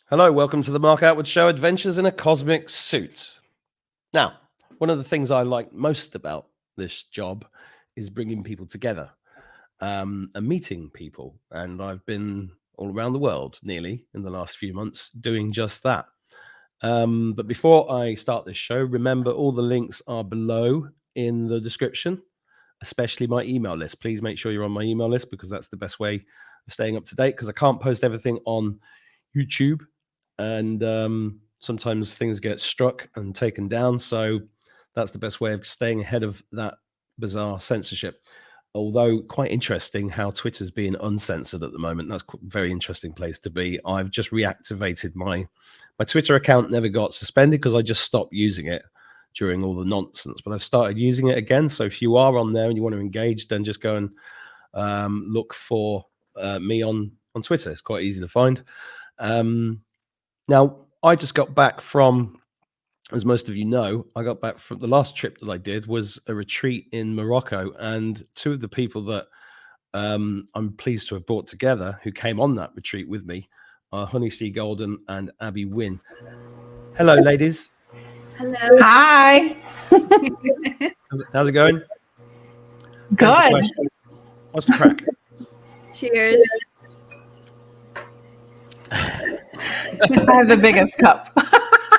Hello, welcome to the Mark Attwood Show, Adventures in a Cosmic Suit. Now, one of the things I like most about this job is bringing people together and meeting people. And I've been all around the world nearly in the last few months doing just that. But before I start this show, remember all the links are below in the description, especially my email list. Please make sure you're on my email list because that's the best way of staying up to date, because I can't post everything on YouTube. And sometimes things get struck and taken down. So that's the best way of staying ahead of that bizarre censorship. Although quite interesting how Twitter's being uncensored at the moment. That's a very interesting place to be. I've just reactivated my Twitter account. Never got suspended because I just stopped using it during all the nonsense. But I've started using it again. So if you are on there and you want to engage, then just go and look for me on Twitter. It's quite easy to find. Now, I just got back from, as most of you know, I got back from the last trip that I did was a retreat in Morocco. And two of the people that I'm pleased to have brought together who came on that retreat with me are Honey C. Golden and Abby Wynne. Hello, ladies. Hello. Hi. How's it going? Good. What's the crack? Cheers. I have the biggest cup.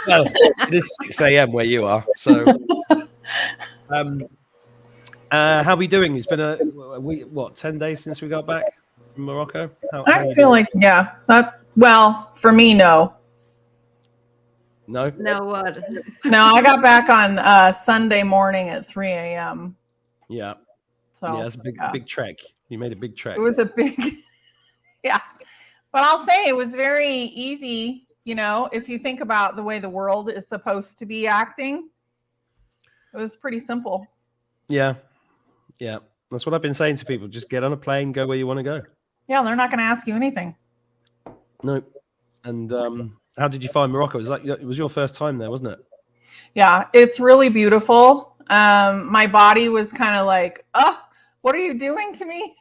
Well, it is 6 a.m. where you are. So, how are we doing? It's been a week, 10 days since we got back from Morocco? I feel like, yeah. Well, for me, no. No? No, what? No, I got back on Sunday morning at 3 a.m. Yeah. So yeah, that's a big trek. You made a big trek. It was a big, yeah. But I'll say it was very easy, if you think about the way the world is supposed to be acting. It was pretty simple. Yeah. Yeah. That's what I've been saying to people. Just get on a plane, go where you want to go. Yeah, they're not going to ask you anything. No. And how did you find Morocco? It was your first time there, wasn't it? Yeah, it's really beautiful. My body was kind of like, oh, what are you doing to me?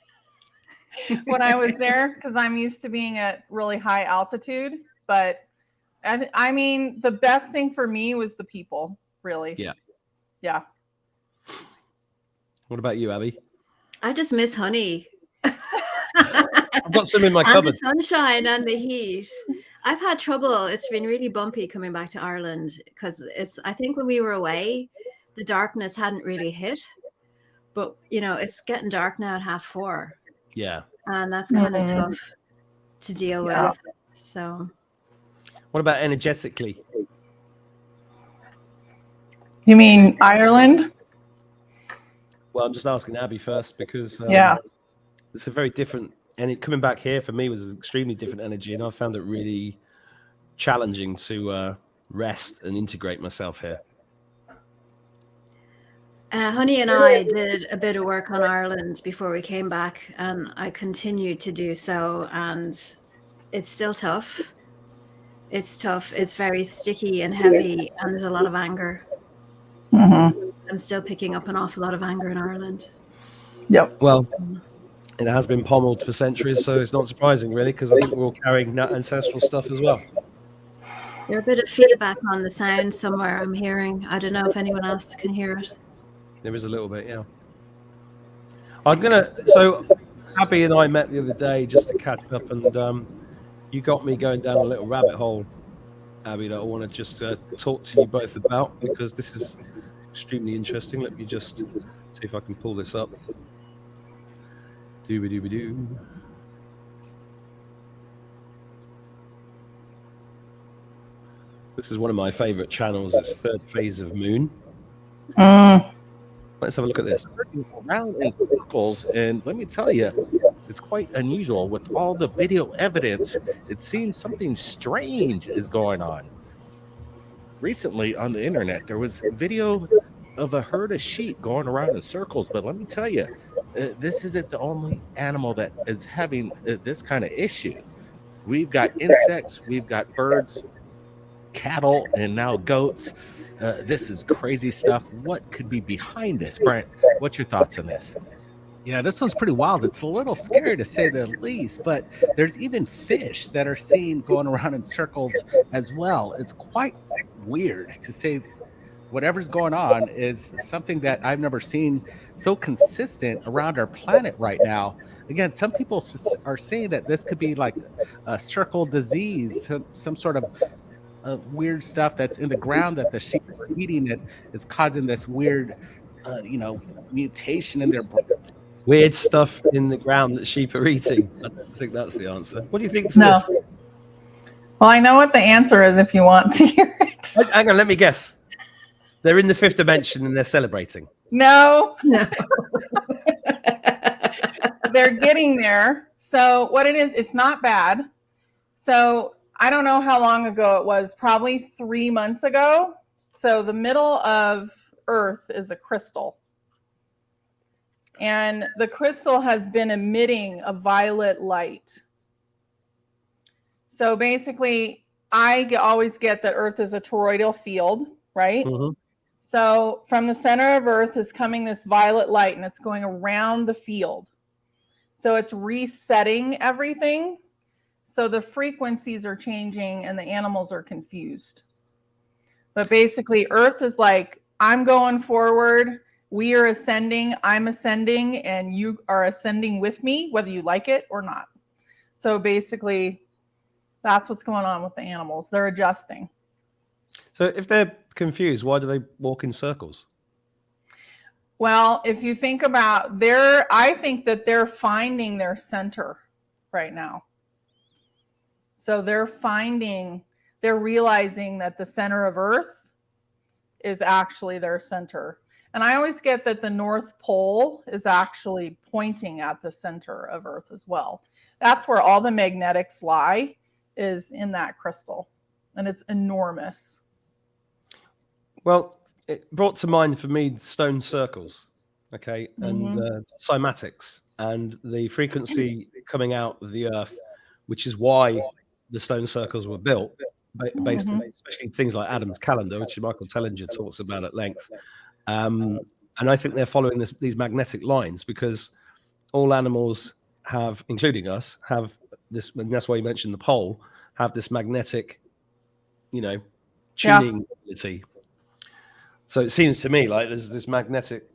When I was there, because I'm used to being at really high altitude. But I mean, the best thing for me was the people, really. Yeah. Yeah. What about you, Abby? I just miss honey. I've got some in my cupboard. And the sunshine and the heat. I've had trouble. It's been really bumpy coming back to Ireland because I think when we were away, the darkness hadn't really hit. But, it's getting dark now at 4:30. Yeah. And that's kind of tough to deal with. So. What about energetically? You mean Ireland? Well, I'm just asking Abby first because it's a very different, and coming back here for me was an extremely different energy, and I found it really challenging to rest and integrate myself here. Honey and I did a bit of work on Ireland before we came back, and I continued to do so, and it's still tough. It's tough. It's very sticky and heavy, and there's a lot of anger. Mm-hmm. I'm still picking up an awful lot of anger in Ireland. Yep. Well, it has been pommeled for centuries, so it's not surprising, really, because I think we're all carrying that ancestral stuff as well. There's a bit of feedback on the sound somewhere I'm hearing. I don't know if anyone else can hear it. There is a little bit, yeah. So Abby and I met the other day just to catch up, and you got me going down a little rabbit hole, Abby, that I want to just talk to you both about, because this is extremely interesting. Let me just see if I can pull this up. Dooby-dooby-doo. This is one of my favorite channels. It's Third Phase of Moon. Let's have a look at this. Around in circles, and let me tell you, it's quite unusual with all the video evidence. It seems something strange is going on. Recently on the internet, there was video of a herd of sheep going around in circles, but let me tell you, this isn't the only animal that is having this kind of issue. We've got insects, we've got birds, cattle, and now goats. This is crazy stuff. What could be behind this? Brent, what's your thoughts on this? Yeah, this one's pretty wild. It's a little scary to say the least, but there's even fish that are seen going around in circles as well. It's quite weird to say whatever's going on is something that I've never seen so consistent around our planet right now. Again, some people are saying that this could be like a circle disease, some sort of weird stuff that's in the ground that the sheep are eating it is causing this weird, mutation in their brain. Weird stuff in the ground that sheep are eating. I don't think that's the answer. What do you think to No. this? Well, I know what the answer is if you want to hear it. Hang on, let me guess. They're in the fifth dimension and they're celebrating. No, No. they're getting there. So what it is, it's not bad. So I don't know how long ago it was, probably 3 months ago. So the middle of Earth is a crystal. And the crystal has been emitting a violet light. So basically, I always get that Earth is a toroidal field, right? Mm-hmm. So from the center of Earth is coming this violet light, and it's going around the field. So it's resetting everything. So the frequencies are changing and the animals are confused. But basically, Earth is like, I'm going forward. We are ascending. I'm ascending, and you are ascending with me, whether you like it or not. So basically, that's what's going on with the animals. They're adjusting. So if they're confused, why do they walk in circles? Well, if you think about I think that they're finding their center right now. So they're realizing that the center of Earth is actually their center. And I always get that the North Pole is actually pointing at the center of Earth as well. That's where all the magnetics lie, is in that crystal. And it's enormous. Well, it brought to mind for me stone circles, okay, and cymatics, and the frequency coming out of the Earth, which is why the stone circles were built, based on especially things like Adam's calendar, which Michael Tellinger talks about at length. And I think they're following these magnetic lines because all animals have, including us, have this, and that's why you mentioned the pole, have this magnetic, tuning ability. So it seems to me like there's this magnetic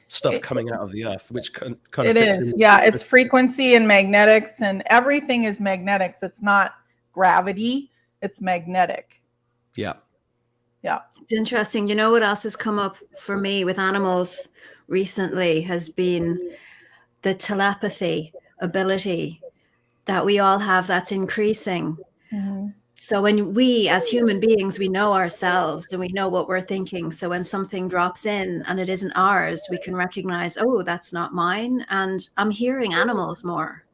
stuff coming out of the Earth, which kind of it fits is. in. Yeah, it's frequency and magnetics, and everything is magnetics. It's not gravity, it's magnetic. Yeah. Yeah. It's interesting. You know what else has come up for me with animals recently has been the telepathy ability that we all have that's increasing. Mm-hmm. So when we as human beings, we know ourselves and we know what we're thinking. So when something drops in and it isn't ours, we can recognize, oh, that's not mine. And I'm hearing animals more.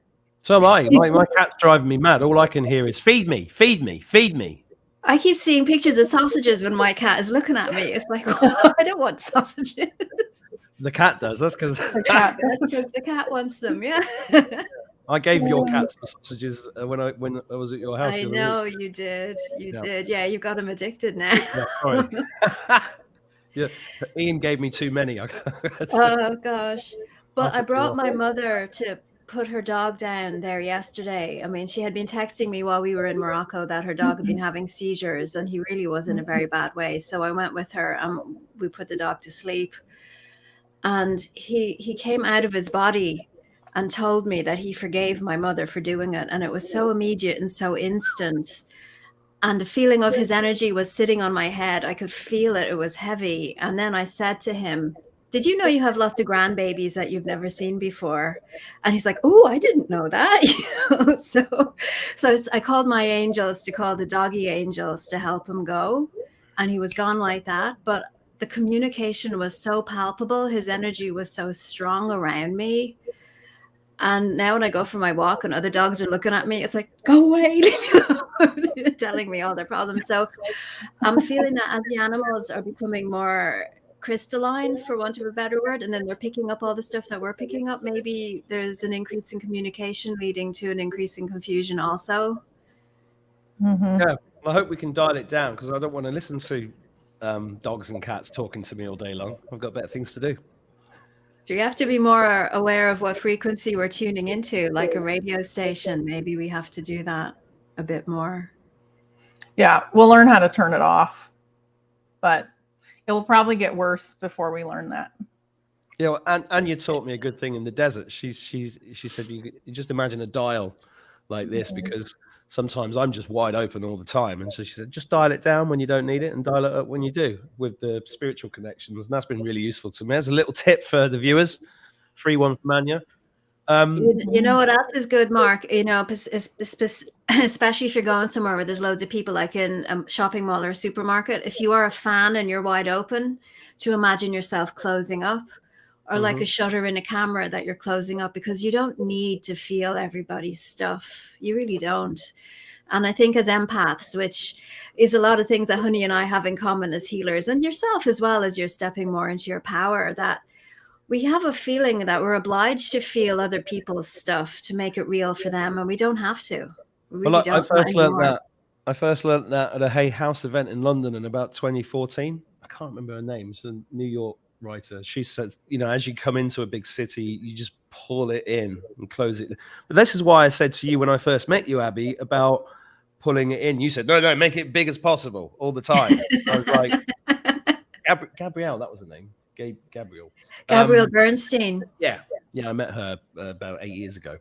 So am I. My cat's driving me mad. All I can hear is feed me, feed me, feed me. I keep seeing pictures of sausages when my cat is looking at me. It's like, oh, I don't want sausages. The cat does. That's because the cat wants them. Yeah. I gave your cat some sausages when I was at your house. I know you did. You did. Yeah, you got him addicted now. Yeah, sorry. Yeah, Ian gave me too many. Oh gosh! But I brought my mother to put her dog down there yesterday. I mean, she had been texting me while we were in Morocco that her dog had been having seizures and he really was in a very bad way. So I went with her and we put the dog to sleep. And he came out of his body and told me that he forgave my mother for doing it. And it was so immediate and so instant. And the feeling of his energy was sitting on my head. I could feel it. It was heavy. And then I said to him, did you know you have lots of grandbabies that you've never seen before? And he's like, oh, I didn't know that. So I called my angels to call the doggy angels to help him go. And he was gone like that. But the communication was so palpable. His energy was so strong around me. And now when I go for my walk and other dogs are looking at me, it's like, go away, telling me all their problems. So I'm feeling that as the animals are becoming more crystalline, for want of a better word, and then they're picking up all the stuff that we're picking up, maybe there's an increase in communication leading to an increase in confusion also. Yeah, I hope we can dial it down because I don't want to listen to dogs and cats talking to me all day long. I've got better things to do. Do we have to be more aware of what frequency we're tuning into, like a radio station? Maybe we have to do that a bit more. Yeah, we'll learn how to turn it off, but it will probably get worse before we learn that. Yeah, and you taught me a good thing in the desert. She said you just imagine a dial like this, because sometimes I'm just wide open all the time, and so she said just dial it down when you don't need it and dial it up when you do, with the spiritual connections, and that's been really useful to me. As a little tip for the viewers, free one from Anya. You know what else is good, Mark? You know, especially if you're going somewhere where there's loads of people, like in a shopping mall or a supermarket. If you are a fan and you're wide open, to imagine yourself closing up, or like a shutter in a camera that you're closing up, because you don't need to feel everybody's stuff. You really don't. And I think as empaths, which is a lot of things that Honey and I have in common as healers, and yourself as well, as you're stepping more into your power, that we have a feeling that we're obliged to feel other people's stuff to make it real for them, and we don't have to. We really don't. I first learned that at a Hay House event in London in about 2014. I can't remember her name. It's a New York writer. She said, you know, as you come into a big city, you just pull it in and close it. But this is why I said to you when I first met you, Abby, about pulling it in. You said, no, make it big as possible all the time. I was like, Gabrielle, that was her name. Gabrielle Bernstein. Yeah, I met her about 8 years ago,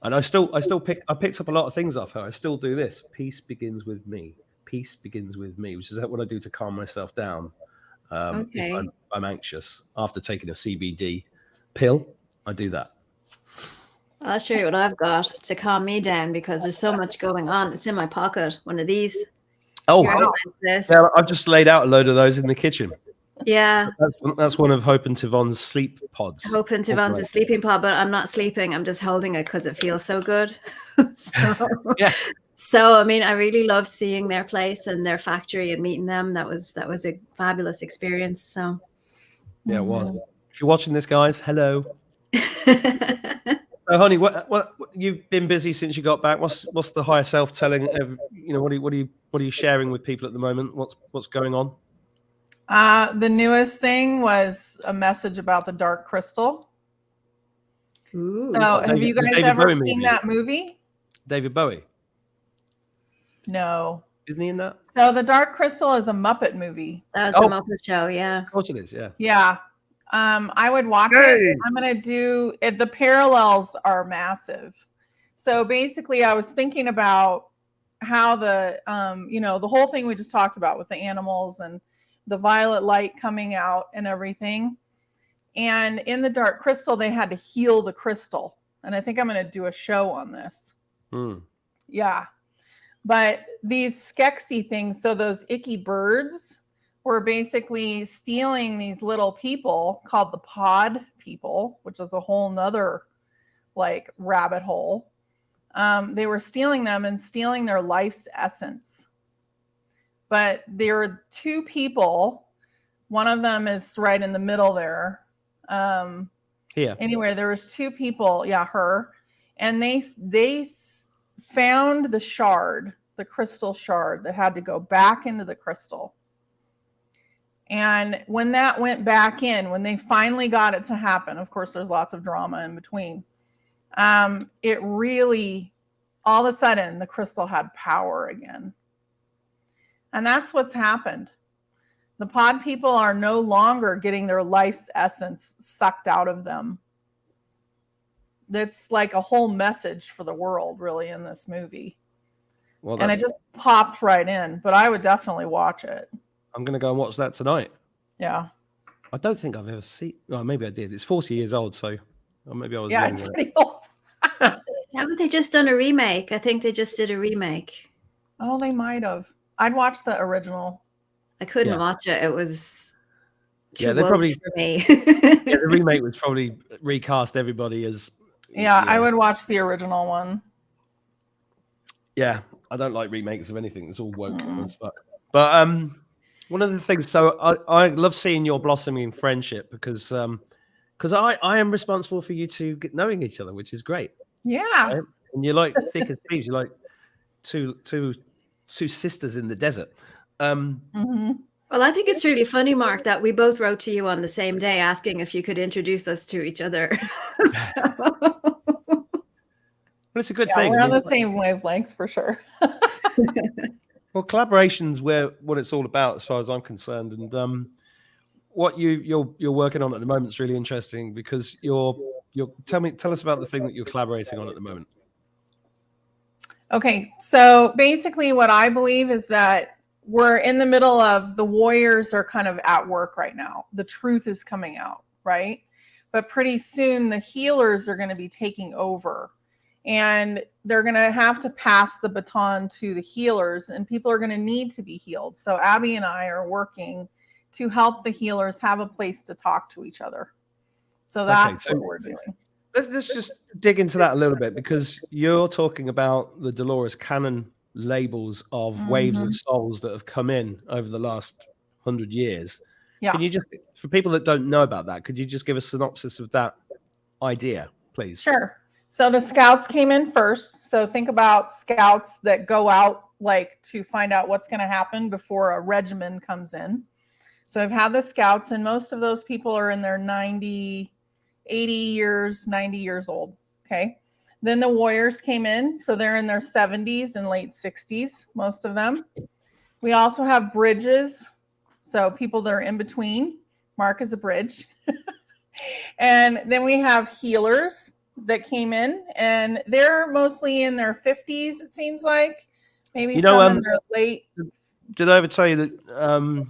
and I picked up a lot of things off her. I still do this. Peace begins with me. Peace begins with me, which is what I do to calm myself down. If I'm anxious after taking a CBD pill, I do that. I'll show you what I've got to calm me down, because there's so much going on. It's in my pocket. One of these. Oh, yeah, I've just laid out a load of those in the kitchen. Yeah, that's one of Hope and Tivon's sleep pods. Hope and Tivon's sleeping pod, but I'm not sleeping. I'm just holding it because it feels so good. So I mean, I really loved seeing their place and their factory and meeting them. That was a fabulous experience. So yeah, it was. If you're watching this, guys, hello. So, Honey, what you've been busy since you got back? What's the higher self telling? You know, what are you sharing with people at the moment? What's going on? The newest thing was a message about the dark crystal. Ooh. So have you guys ever seen that movie? David Bowie? No. Isn't he in that? So the Dark Crystal is a Muppet movie. That was the Muppet Show, yeah. Of course it is, yeah. Yeah. I would watch it. I'm going to do it. The parallels are massive. So basically I was thinking about how the whole thing we just talked about with the animals and the violet light coming out and everything. And in the Dark Crystal, they had to heal the crystal. And I think I'm going to do a show on this. Yeah. But these Skeksis things, so those icky birds were basically stealing these little people called the pod people, which is a whole nother like rabbit hole. They were stealing them and stealing their life's essence. But there are two people. One of them is right in the middle there. Anyway, there was two people. Yeah, her. And they found the shard, the crystal shard that had to go back into the crystal. And when that went back in, when they finally got it to happen, of course, there's lots of drama in between. It really, all of a sudden, the crystal had power again. And that's what's happened. The pod people are no longer getting their life's essence sucked out of them. That's like a whole message for the world, really, in this movie. Well, and it just popped right in, but I would definitely watch it. I'm going to go and watch that tonight. Yeah. I don't think I've ever seen. Well, maybe I did. It's 40 years old, so maybe I was. Yeah, it's pretty old. Haven't they just done a remake? I think they just did a remake. Oh, they might have. I'd watch the original. I couldn't watch it. It was too they probably for me. The remake was probably recast everybody as. Yeah, I would watch the original one. Yeah, I don't like remakes of anything. It's all woke as fuck. But one of the things, so I love seeing your blossoming friendship because I am responsible for you two knowing each other, which is great. Yeah, right? And you're like thick as thieves. You're like two sisters in the desert. Well, I think it's really funny, Mark, that we both wrote to you on the same day asking if you could introduce us to each other. Well, it's a good Yeah, thing. we're I on mean, the same wavelength for sure. well, collaboration's what it's all about, as far as I'm concerned. And what you're working on at the moment is really interesting, because you're tell us about the thing that you're collaborating on at the moment. Okay, so basically what I believe is that we're in the middle of, the warriors are kind of at work right now. The truth is coming out, right? But pretty soon the healers are going to be taking over, and they're going to have to pass the baton to the healers, and people are going to need to be healed. So Abby and I are working to help the healers have a place to talk to each other. So that's so what we're doing. Let's just dig into that a little bit, because you're talking about the Dolores Cannon labels of waves of souls that have come in over the last 100 years. Yeah. Can you just, for people that don't know about that, could you just give a synopsis of that idea, please? Sure. So the scouts came in first. So think about scouts that go out like to find out what's going to happen before a regimen comes in. So I've had the scouts, and most of those people are in their 90 years, 90 years old. Okay. Then the warriors came in. So they're in their 70s and late 60s, most of them. We also have bridges. So people that are in between. Mark is a bridge. And then we have healers that came in, and they're mostly in their 50s, it seems like. Maybe some in their late. Did I ever tell you that,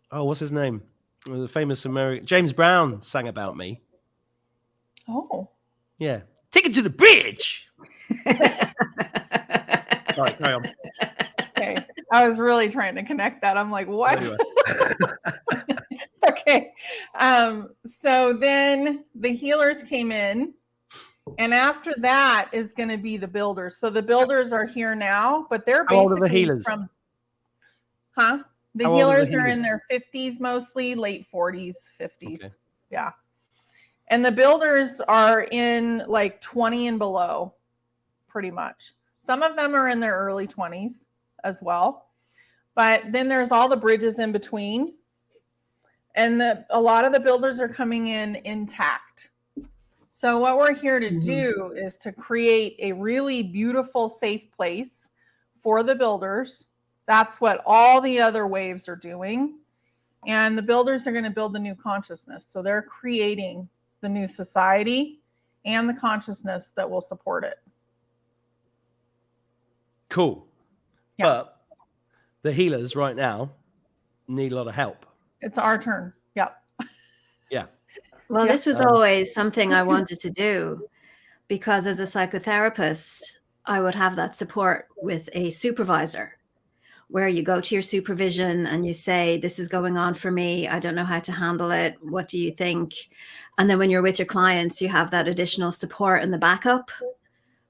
what's his name? The famous American, James Brown, sang about me. Oh. Yeah. Take it to the bridge. Sorry, carry on. Okay. I was really trying to connect that. I'm like, what? Anyway. Okay. So then the healers came in, and after that is going to be the builders. So the builders are here now, but they're How old are basically the healers? The How old are the healers are in their 50s mostly, late 40s, 50s. Okay. Yeah. And the builders are in like 20 and below, pretty much. Some of them are in their early 20s as well. But then there's all the bridges in between. And a lot of the builders are coming in intact. So what we're here to do is to create a really beautiful, safe place for the builders. That's what all the other waves are doing. And the builders are going to build the new consciousness. So they're creating the new society and the consciousness that will support it. Cool. Yeah. But the healers right now need a lot of help. It's our turn. Yep. Yeah. Well, this was always something I wanted to do, because as a psychotherapist, I would have that support with a supervisor, where you go to your supervision and you say, this is going on for me. I don't know how to handle it. What do you think? And then when you're with your clients, you have that additional support and the backup.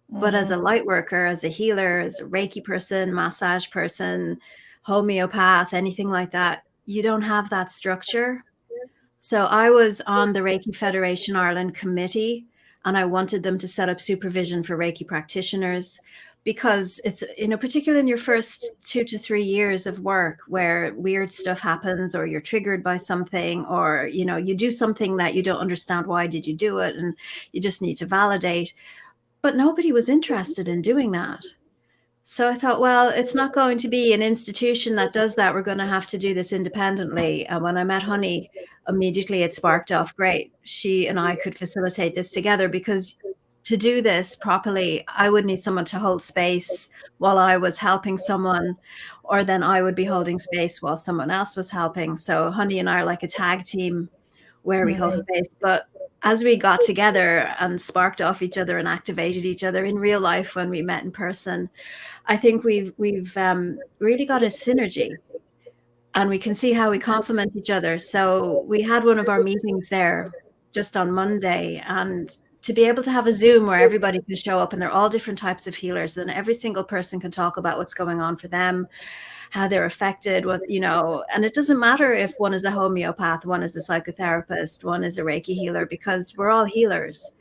But as a light worker, as a healer, as a Reiki person, massage person, homeopath, anything like that, you don't have that structure. So I was on the Reiki Federation Ireland committee, and I wanted them to set up supervision for Reiki practitioners, because it's, particularly in your first 2 to 3 years of work where weird stuff happens, or you're triggered by something, or, you do something that you don't understand. Why did you do it? And you just need to validate. But nobody was interested in doing that. So I thought, well, it's not going to be an institution that does that. We're going to have to do this independently. And when I met Honey, immediately it sparked off. Great. She and I could facilitate this together, because to do this properly, I would need someone to hold space while I was helping someone, or then I would be holding space while someone else was helping. So Honey and I are like a tag team where we hold space. But as we got together and sparked off each other and activated each other in real life when we met in person, I think we've really got a synergy, and we can see how we complement each other. So we had one of our meetings there just on Monday, and to be able to have a Zoom where everybody can show up, and they're all different types of healers, then every single person can talk about what's going on for them, how they're affected, and it doesn't matter if one is a homeopath, one is a psychotherapist, one is a Reiki healer, because we're all healers.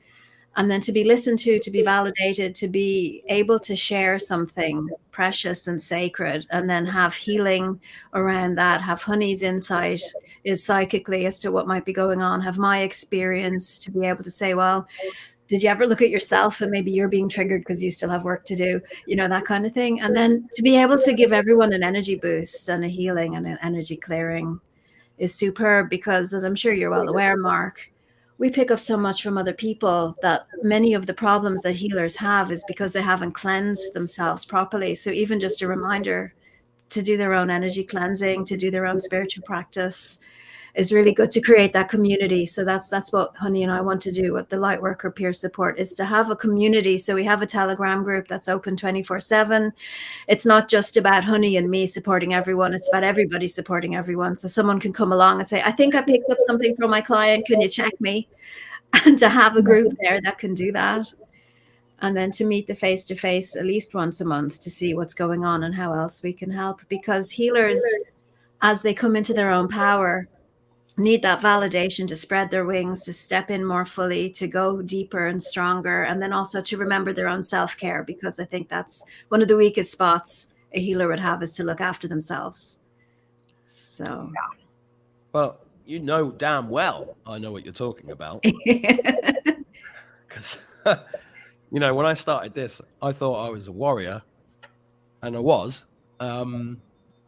and then to be listened to be validated, to be able to share something precious and sacred, and then have healing around that, have Honey's insight is psychically as to what might be going on, have my experience to be able to say, well, did you ever look at yourself and maybe you're being triggered because you still have work to do, that kind of thing. And then to be able to give everyone an energy boost and a healing and an energy clearing is superb, because as I'm sure you're well aware, Mark, we pick up so much from other people that many of the problems that healers have is because they haven't cleansed themselves properly. So even just a reminder to do their own energy cleansing, to do their own spiritual practice is really good, to create that community. So that's what Honey and I want to do with the Lightworker Peer Support, is to have a community. So we have a Telegram group that's open 24/7. It's not just about Honey and me supporting everyone. It's about everybody supporting everyone. So someone can come along and say, I think I picked up something from my client. Can you check me? And to have a group there that can do that. And then to meet the face-to-face at least once a month to see what's going on and how else we can help. Because healers, as they come into their own power, need that validation to spread their wings, to step in more fully, to go deeper and stronger, and then also to remember their own self-care, because I think that's one of the weakest spots a healer would have, is to look after themselves. So Well, you know damn well I know what you're talking about. Because when I started this, I thought I was a warrior, and I was, and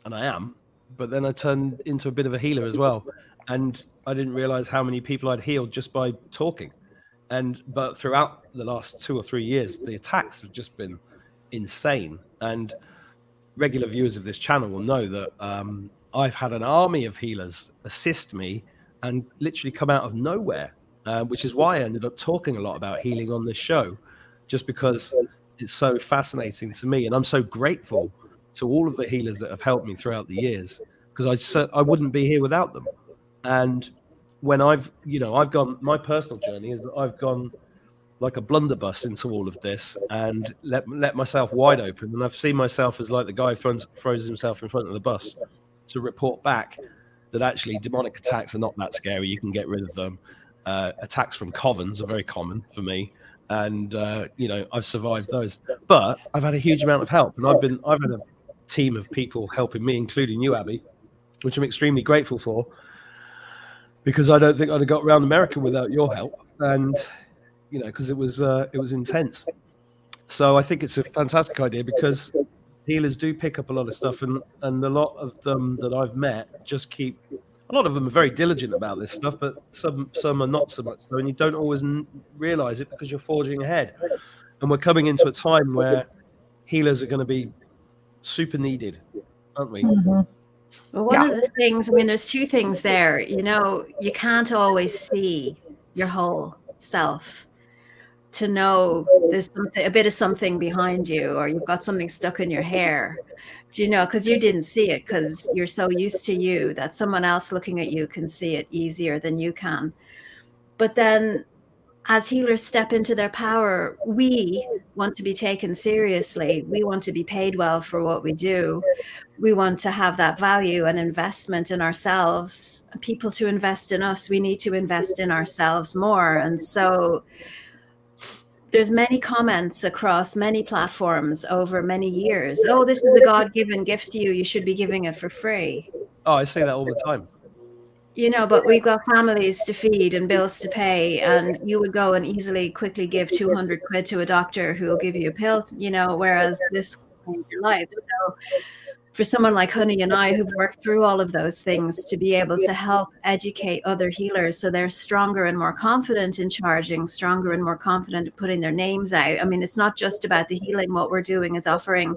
I am, but then I turned into a bit of a healer as well. And I didn't realize how many people I'd healed just by talking. But throughout the last 2 or 3 years, the attacks have just been insane. And regular viewers of this channel will know that I've had an army of healers assist me and literally come out of nowhere, which is why I ended up talking a lot about healing on this show, just because it's so fascinating to me. And I'm so grateful to all of the healers that have helped me throughout the years, because I wouldn't be here without them. And when I've gone, my personal journey is that I've gone like a blunderbuss into all of this and let myself wide open. And I've seen myself as like the guy who throws himself in front of the bus to report back that actually demonic attacks are not that scary. You can get rid of them. Attacks from covens are very common for me. And, I've survived those. But I've had a huge amount of help. And I've had a team of people helping me, including you, Abby, which I'm extremely grateful for, because I don't think I'd have got around America without your help, and because it was intense. So I think it's a fantastic idea, because healers do pick up a lot of stuff, and a lot of them that I've met just keep. A lot of them are very diligent about this stuff, but some are not so much so, and you don't always realize it because you're forging ahead. And we're coming into a time where healers are going to be super needed, aren't we? Mm-hmm. Well, one of the things, there's two things there. You can't always see your whole self to know there's a bit of something behind you, or you've got something stuck in your hair. Do you know? Because you didn't see it, because you're so used to you that someone else looking at you can see it easier than you can. But then as healers step into their power, we want to be taken seriously. We want to be paid well for what we do. We want to have that value and investment in ourselves. People to invest in us, we need to invest in ourselves more. And so there's many comments across many platforms over many years. Oh, this is a God-given gift to you. You should be giving it for free. Oh, I say that all the time. But we've got families to feed and bills to pay, and you would go and quickly give 200 quid to a doctor who will give you a pill, whereas this can change your life. So for someone like Honey and I, who've worked through all of those things, to be able to help educate other healers so they're stronger and more confident in charging, stronger and more confident in putting their names out. It's not just about the healing. What we're doing is offering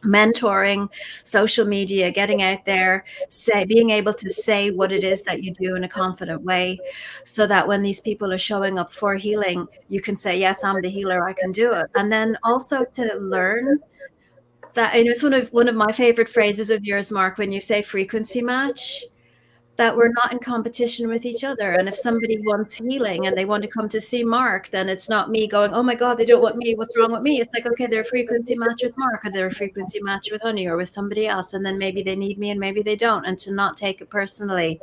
mentoring, social media, getting out there, being able to say what it is that you do in a confident way, so that when these people are showing up for healing, you can say, yes, I'm the healer, I can do it. And then also to learn that, it's one of my favorite phrases of yours, Mark, when you say frequency match, that we're not in competition with each other. And if somebody wants healing and they want to come to see Mark, then it's not me going, oh my God, they don't want me. What's wrong with me? It's like, okay, they're a frequency match with Mark, or they're a frequency match with Honey, or with somebody else. And then maybe they need me and maybe they don't. And to not take it personally.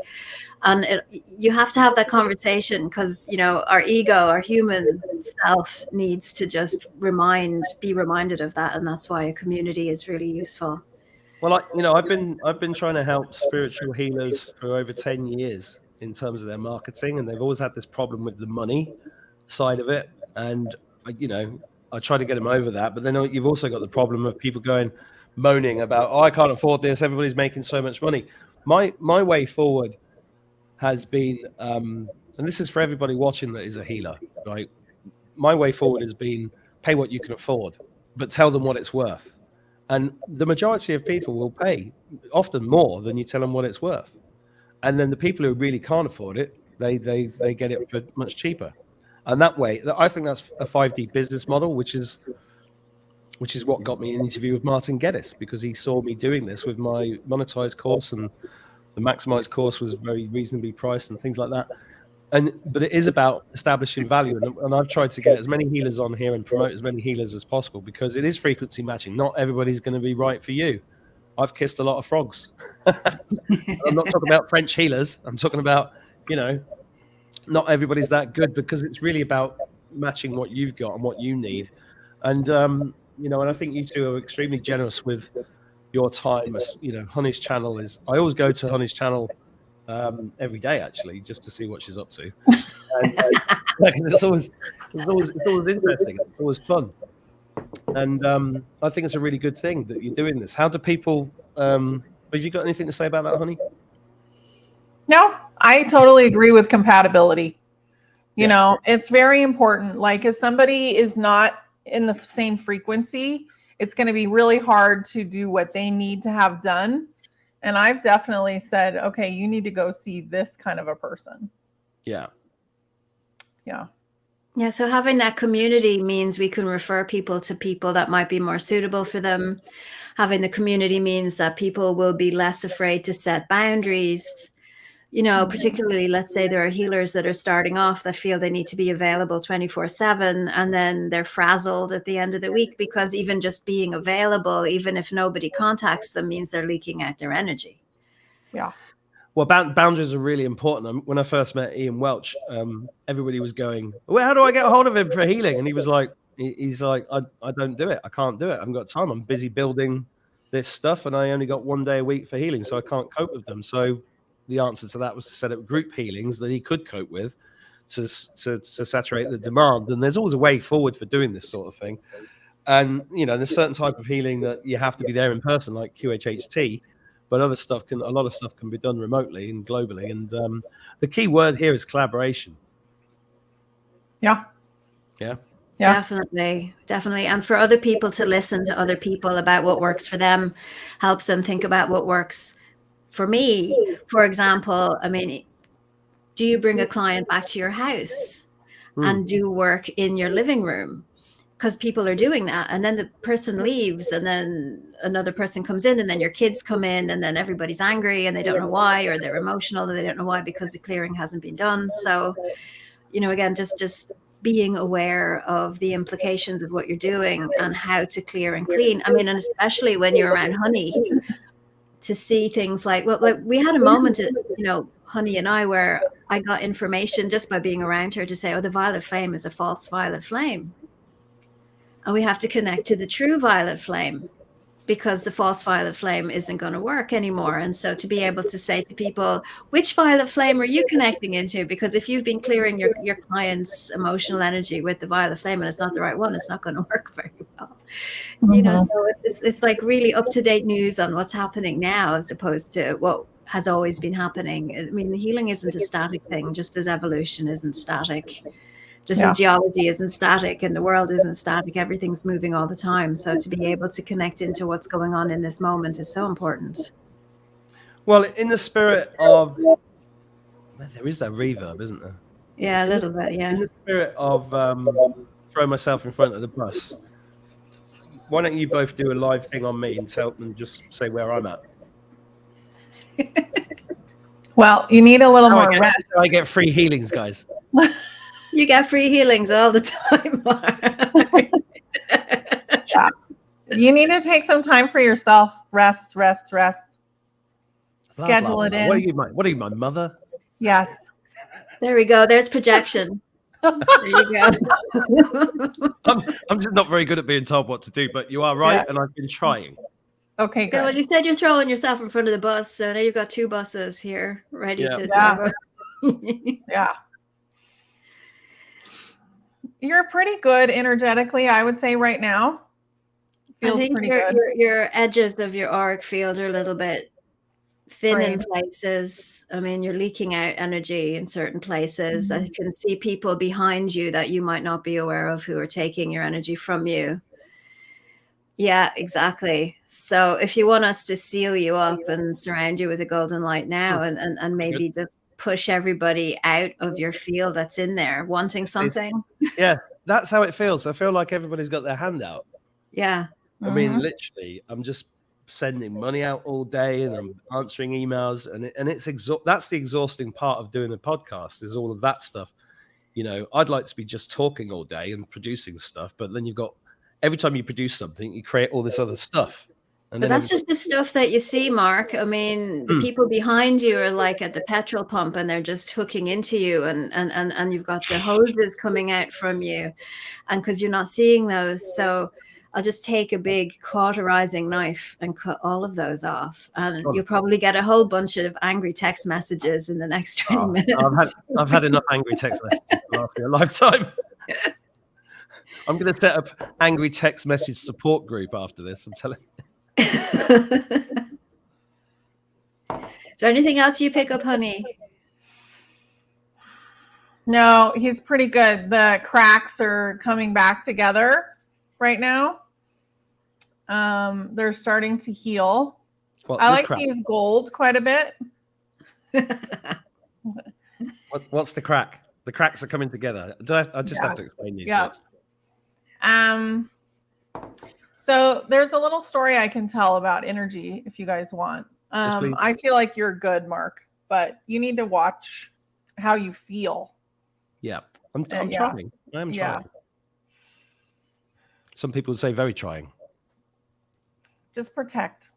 And you have to have that conversation, because, you know, our ego, our human self needs to just be reminded of that. And that's why a community is really useful. Well, I've been trying to help spiritual healers for over 10 years in terms of their marketing, and they've always had this problem with the money side of it. And I try to get them over that, but then you've also got the problem of people moaning about, I can't afford this. Everybody's making so much money. My way forward has been, and this is for everybody watching that is a healer, right? My way forward has been pay what you can afford, but tell them what it's worth. And the majority of people will pay often more than you tell them what it's worth. And then the people who really can't afford it, they get it for much cheaper. And that way, I think that's a 5D business model, which is what got me an interview with Martin Geddes, because he saw me doing this with my Monetize course, and the Maximize course was very reasonably priced and things like that. But it is about establishing value, and I've tried to get as many healers on here and promote as many healers as possible, because it is frequency matching. Not everybody's going to be right for you. I've kissed a lot of frogs. I'm not talking about French healers. I'm talking about, not everybody's that good, because it's really about matching what you've got and what you need. And and I think you two are extremely generous with your time. Honey's channel is. I always go to Honey's channel every day, actually, just to see what she's up to. And, it's always interesting. It's always fun. And I think it's a really good thing that you're doing this. How do people, have you got anything to say about that, Honey? No, I totally agree with compatibility. You know, it's very important. Like, if somebody is not in the same frequency, it's going to be really hard to do what they need to have done. And I've definitely said, okay, you need to go see this kind of a person. Yeah. Yeah. Yeah. So having that community means we can refer people to people that might be more suitable for them. Having the community means that people will be less afraid to set boundaries. Particularly, let's say there are healers that are starting off that feel they need to be available 24/7, and then they're frazzled at the end of the week, because even just being available, even if nobody contacts them, means they're leaking out their energy. Yeah. Well, boundaries are really important. When I first met Ian Welch, everybody was going, well, how do I get a hold of him for healing? And he was like, I don't do it. I can't do it. I haven't got time. I'm busy building this stuff, and I only got 1 day a week for healing, so I can't cope with them. So the answer to that was to set up group healings that he could cope with to saturate the demand. And there's always a way forward for doing this sort of thing. And, there's a certain type of healing that you have to be there in person, like QHHT, but a lot of stuff can be done remotely and globally. And the key word here is collaboration. Yeah. Yeah. Yeah. Definitely. And for other people to listen to other people about what works for them helps them think about what works for me. For example, I mean, do you bring a client back to your house and do work in your living room? Because people are doing that, and then the person leaves, and then another person comes in, and then your kids come in, and then everybody's angry and they don't know why, or they're emotional and they don't know why, because the clearing hasn't been done. So, again, just being aware of the implications of what you're doing and how to clear and clean. I mean, and especially when you're around Honey, to see things like we had a moment, Honey and I, where I got information just by being around her to say, oh, the violet flame is a false violet flame. And we have to connect to the true violet flame, because the false violet flame isn't going to work anymore. And so to be able to say to people, which violet flame are you connecting into? Because if you've been clearing your client's emotional energy with the violet flame and it's not the right one, it's not going to work very well. So it's like really up-to-date news on what's happening now, as opposed to what has always been happening. I mean, the healing isn't a static thing, just as evolution isn't static. Just as geology isn't static and the world isn't static, everything's moving all the time. So to be able to connect into what's going on in this moment is so important. Well, in the spirit of, there is that reverb, isn't there? Yeah, a little bit, yeah. In the spirit of throw myself in front of the bus, why don't you both do a live thing on me and just say where I'm at? Well, you need a little How more rest. I get free healings, guys. You get free healings all the time, Mark. Yeah. You need to take some time for yourself. Rest. Blah, Schedule blah, it blah. in. What are you, my mother? Yes. There we go. There's projection. There you go. I'm just not very good at being told what to do, but you are right, Yeah. and I've been trying. Okay, Yeah, well, good. you said you're throwing yourself in front of the bus, so now you've got 2 buses here ready to Yeah. drive. Yeah. You're pretty good energetically, I would say, right now. I Feels think pretty good. your edges of your auric field are a little bit thin in Frayed. places. I mean, you're leaking out energy in certain places. I can see people behind you that you might not be aware of who are taking your energy from you. Yeah, exactly. So if you want us to seal you up and surround you with a golden light now and maybe just push everybody out of your field that's in there wanting something. Yeah, that's how it feels. I feel like everybody's got their hand out. Yeah. I mean, literally, I'm just sending money out all day and I'm answering emails, and it's that's the exhausting part of doing a podcast, is all of that stuff. You know, I'd like to be just talking all day and producing stuff, but then you've got, every time you produce something, you create all this other stuff. And But that's just the stuff that you see, Mark. I mean, the people behind you are like at the petrol pump and they're just hooking into you, and you've got the hoses coming out from you, and because you're not seeing those. So I'll just take a big cauterizing knife and cut all of those off, and you'll probably get a whole bunch of angry text messages in the next 20 minutes. I've had enough angry text messages to last me a lifetime. I'm going to set up angry text message support group after this. I'm telling you. Is there anything else you pick up, honey? No, he's pretty good. The cracks are coming back together right now. They're starting to heal. I like to use gold quite a bit. What's the crack? The cracks are coming together. I just have to explain these. Yeah. So there's a little story I can tell about energy if you guys want. Yes, I feel like you're good, Mark, but you need to watch how you feel. Yeah, I'm trying. I am trying. Some people would say very trying. Just protect.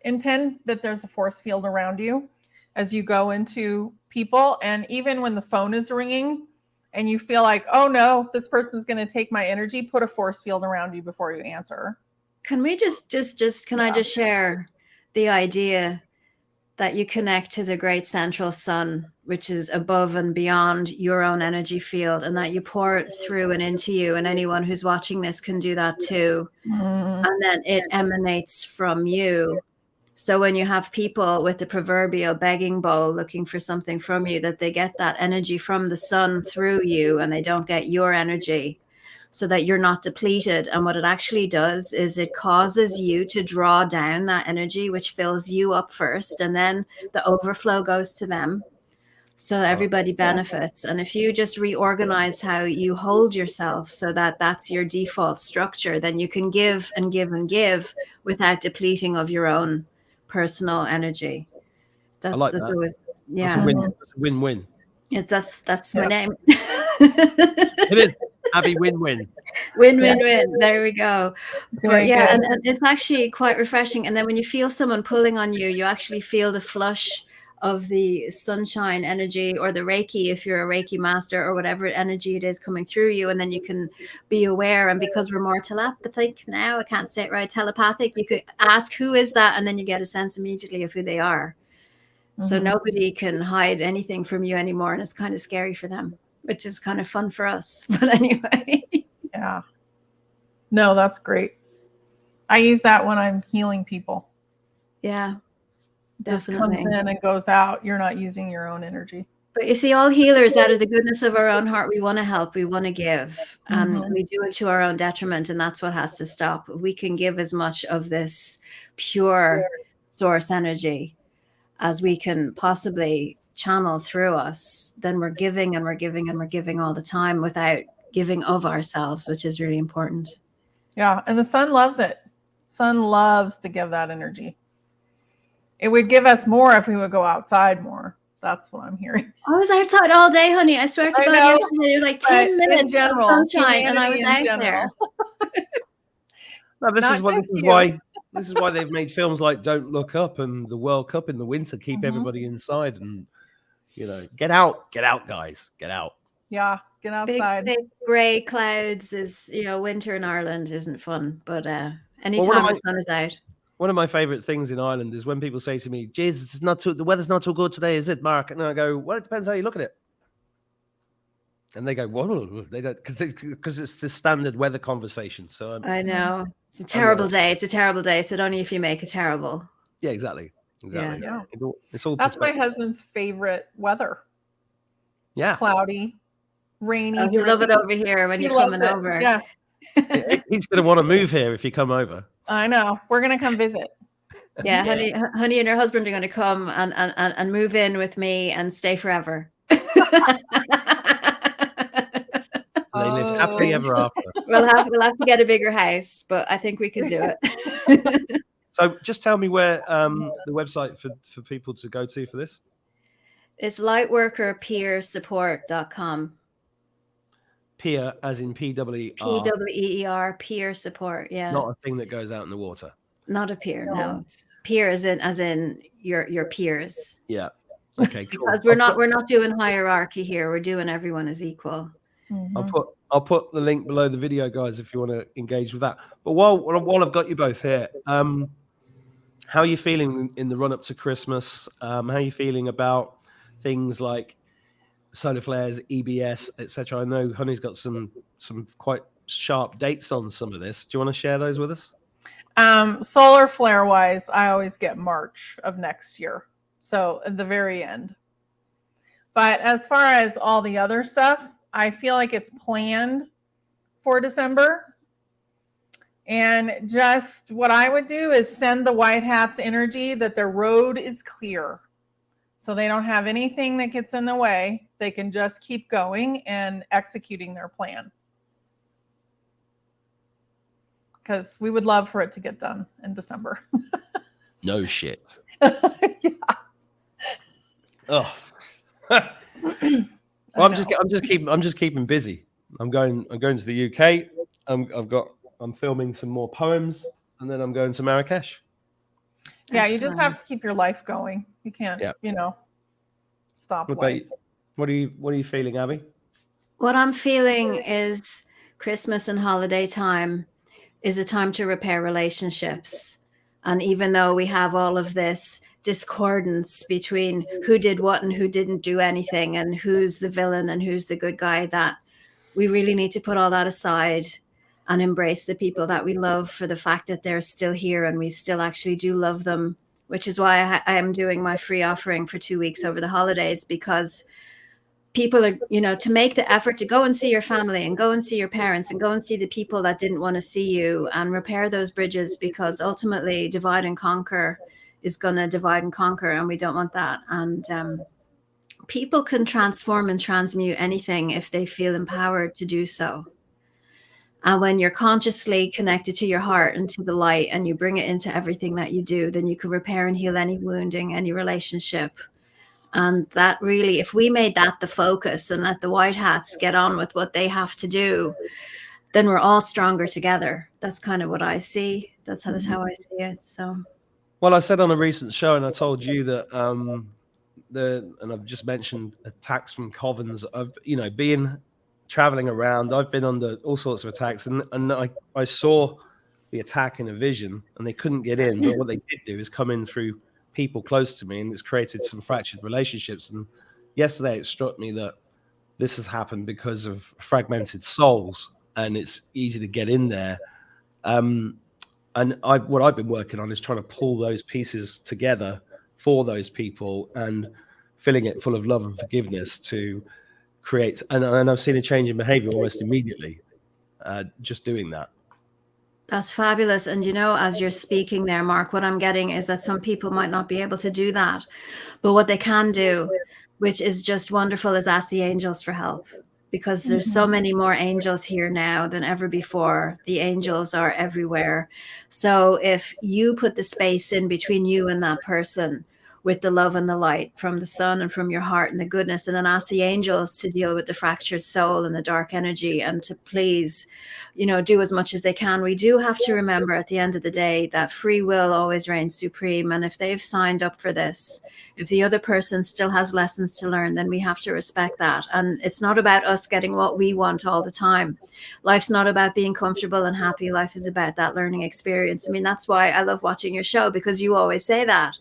Intend that there's a force field around you as you go into people. And even when the phone is ringing and you feel like, oh no, this person's going to take my energy, put a force field around you before you answer. Can we I just share the idea that you connect to the great central sun, which is above and beyond your own energy field, and that you pour it through and into you, and anyone who's watching this can do that too. And then it emanates from you. So when you have people with the proverbial begging bowl looking for something from you, that they get that energy from the sun through you and they don't get your energy, so that you're not depleted. And what it actually does is it causes you to draw down that energy, which fills you up first, and then the overflow goes to them, so that everybody benefits. And if you just reorganize how you hold yourself so that that's your default structure, then you can give and give and give without depleting of your own personal energy. I like that. Yeah, that's a win-win. That's my name. It is. Abby, win-win. Win-win-win. There we go. But yeah, and it's actually quite refreshing. And then when you feel someone pulling on you, you actually feel the flush of the sunshine energy, or the Reiki, if you're a Reiki master, or whatever energy it is coming through you. And then you can be aware. And because we're more telepathic now, I can't say it right, telepathic, you could ask, who is that? And then you get a sense immediately of who they are. So nobody can hide anything from you anymore. And it's kind of scary for them, which is kind of fun for us. But anyway. Yeah. No, that's great. I use that when I'm healing people. Yeah. Definitely. Just comes in and goes out. You're not using your own energy. But you see, all healers, out of the goodness of our own heart, we want to help, we want to give, and we do it to our own detriment. And that's what has to stop. We can give as much of this pure source energy as we can possibly channel through us. Then we're giving and we're giving and we're giving all the time without giving of ourselves, which is really important. Yeah. And the sun loves it. Sun loves to give that energy. It would give us more if we would go outside more. That's what I'm hearing. I was outside all day, honey. I swear to I God, know, yesterday, there were like but 10 in minutes general, of sunshine, and I was humanity in out there. No, this Not is what just this is you. why this is why they've made films like Don't Look Up and the World Cup in the winter keep Mhm. everybody inside and get out, guys, get out. Yeah, get Big, outside. big gray clouds is, winter in Ireland isn't fun, but one of anytime my- the sun is out. One of my favorite things in Ireland is when people say to me, "Jesus, the weather's not too good today, is it, Mark?" And I go, "Well, it depends how you look at it." And they go, "Whoa," they don't, because it's the standard weather conversation. So I know. It's a terrible day. It's a terrible day. So only if you make it terrible. yeah, exactly. Yeah. It's all That's my perspective. husband's favorite weather. Yeah, Cloudy, rainy. Oh, you love it over here when He you're loves coming it. over. Yeah, he's going to want to move here if you come over. I know. We're gonna come visit. Yeah, honey and her husband are going to come and move in with me and stay forever. They live happily ever after. We'll have to get a bigger house, but I think we can do it. So just tell me where the website for people to go to for this. It's lightworkerpeersupport.com. Peer as in PWER. PWEER, peer support. Yeah. Not a thing that goes out in the water. Not a peer. No, it's peer as in your peers. Yeah. Okay. Cool. Because we're not doing hierarchy here. We're doing everyone as equal. Mhm. I'll put the link below the video, guys, if you want to engage with that. But while I've got you both here, how are you feeling in the run up to Christmas? How are you feeling about things like solar flares, EBS, etc.? I know Honey's got some quite sharp dates on some of this. Do you want to share those with us? Solar flare wise, I always get March of next year. So at the very end. But as far as all the other stuff, I feel like it's planned for December. And just what I would do is send the white hats energy that their road is clear. So they don't have anything that gets in the way. They can just keep going and executing their plan. Because we would love for it to get done in December. No shit. Yeah. Oh. Well, I'm just keeping busy. I'm going to the UK. I'm filming some more poems, and then I'm going to Marrakesh. Yeah, you just have to keep your life going. You can't, stop life. What are you feeling, Abby? What I'm feeling is Christmas and holiday time is a time to repair relationships. And even though we have all of this discordance between who did what and who didn't do anything and who's the villain and who's the good guy, that we really need to put all that aside and embrace the people that we love for the fact that they're still here and we still actually do love them, which is why I am doing my free offering for 2 weeks over the holidays, because people are, to make the effort to go and see your family and go and see your parents and go and see the people that didn't want to see you and repair those bridges, because ultimately divide and conquer is going to divide and conquer, and we don't want that. And people can transform and transmute anything if they feel empowered to do so. And when you're consciously connected to your heart and to the light and you bring it into everything that you do, then you can repair and heal any wounding, any relationship. And that really, if we made that the focus and let the white hats get on with what they have to do, then we're all stronger together. That's kind of what I see. That's how I see it. So, well, I said on a recent show, and I told you that and I've just mentioned attacks from covens. I've been traveling around. I've been under all sorts of attacks, and I saw the attack in a vision, and they couldn't get in. But what they did do is come in through people close to me, and it's created some fractured relationships. And yesterday it struck me that this has happened because of fragmented souls, and it's easy to get in there. And what I've been working on is trying to pull those pieces together for those people and filling it full of love and forgiveness to create. And I've seen a change in behavior almost immediately just doing that. that's fabulous. And as you're speaking there, Mark, what I'm getting is that some people might not be able to do that, but what they can do, which is just wonderful, is ask the angels for help, because there's so many more angels here now than ever before. The angels are everywhere. So if you put the space in between you and that person, with the love and the light from the sun and from your heart and the goodness, and then ask the angels to deal with the fractured soul and the dark energy, and to please, do as much as they can. We do have to remember at the end of the day that free will always reigns supreme. And if they've signed up for this, if the other person still has lessons to learn, then we have to respect that. And it's not about us getting what we want all the time. Life's not about being comfortable and happy. Life is about that learning experience. I mean, that's why I love watching your show, because you always say that.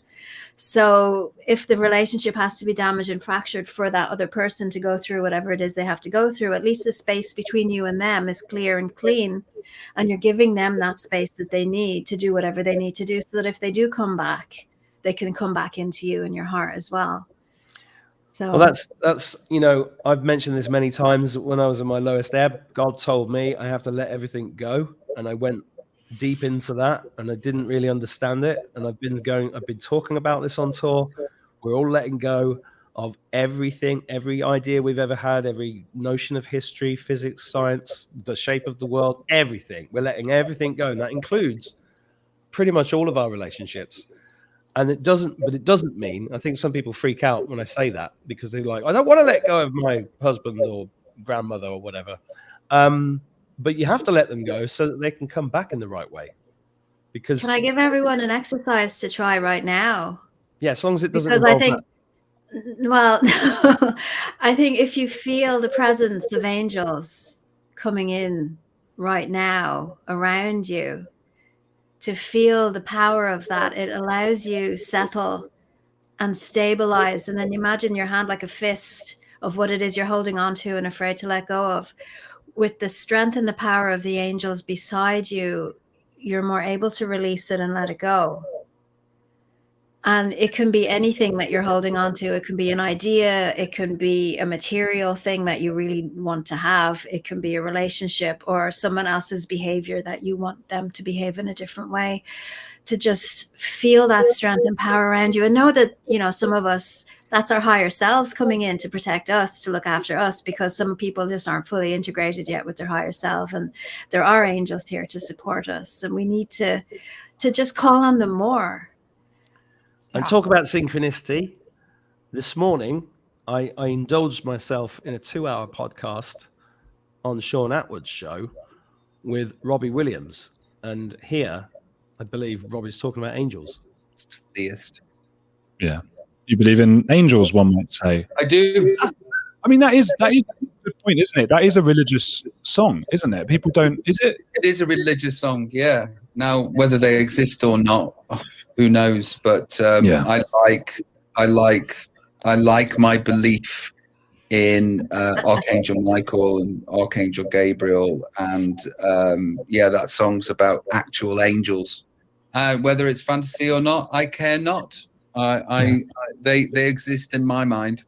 So if the relationship has to be damaged and fractured for that other person to go through whatever it is they have to go through, at least the space between you and them is clear and clean, and you're giving them that space that they need to do whatever they need to do, so that if they do come back, they can come back into you and your heart as well. So well, that's I've mentioned this many times. When I was in my lowest ebb, God told me I have to let everything go, and I went deep into that, and I didn't really understand it. And I've been talking about this on tour. We're all letting go of everything, every idea we've ever had, every notion of history, physics, science, the shape of the world, everything. We're letting everything go, and that includes pretty much all of our relationships. And it doesn't mean, I think some people freak out when I say that, because they're like, I don't want to let go of my husband or grandmother or whatever. But you have to let them go so that they can come back in the right way. Because can I give everyone an exercise to try right now? Yeah, as long as it doesn't. Because I think, well, I think if you feel the presence of angels coming in right now around you, to feel the power of that, it allows you settle and stabilize. And then imagine your hand like a fist of what it is you're holding on to and afraid to let go of. With the strength and the power of the angels beside you, you're more able to release it and let it go. And it can be anything that you're holding on to. It can be an idea. It can be a material thing that you really want to have. It can be a relationship or someone else's behavior that you want them to behave in a different way. To just feel that strength and power around you, and know that, some of us, that's our higher selves coming in to protect us, to look after us, because some people just aren't fully integrated yet with their higher self. And there are angels here to support us, and we need to just call on them more. And talk about synchronicity. This morning, I indulged myself in a 2-hour podcast on Sean Attwood's show with Robbie Williams. And here, I believe Robbie's talking about angels. Theist. Yeah. You believe in angels, one might say. I do. I mean, that is a good point, isn't it? That is a religious song, isn't it? People don't, is it? It is a religious song, yeah. Now, whether they exist or not, who knows? But I like my belief in Archangel Michael and Archangel Gabriel, and that song's about actual angels. Whether it's fantasy or not, I care not. They exist in my mind.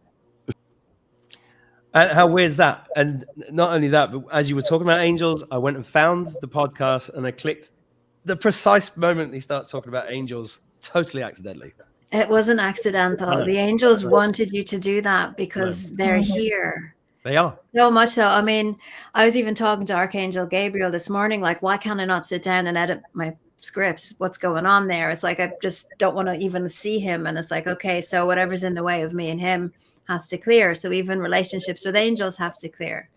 And how weird is that? And not only that, but as you were talking about angels, I went and found the podcast and I clicked the precise moment he starts talking about angels, totally accidentally. It wasn't accidental. The angels wanted you to do that because they're here. They are. So much so. I mean, I was even talking to Archangel Gabriel this morning, like, why can't I not sit down and edit my script? What's going on there? It's like, I just don't want to even see him. And it's like, okay, so whatever's in the way of me and him has to clear. So even relationships with angels have to clear.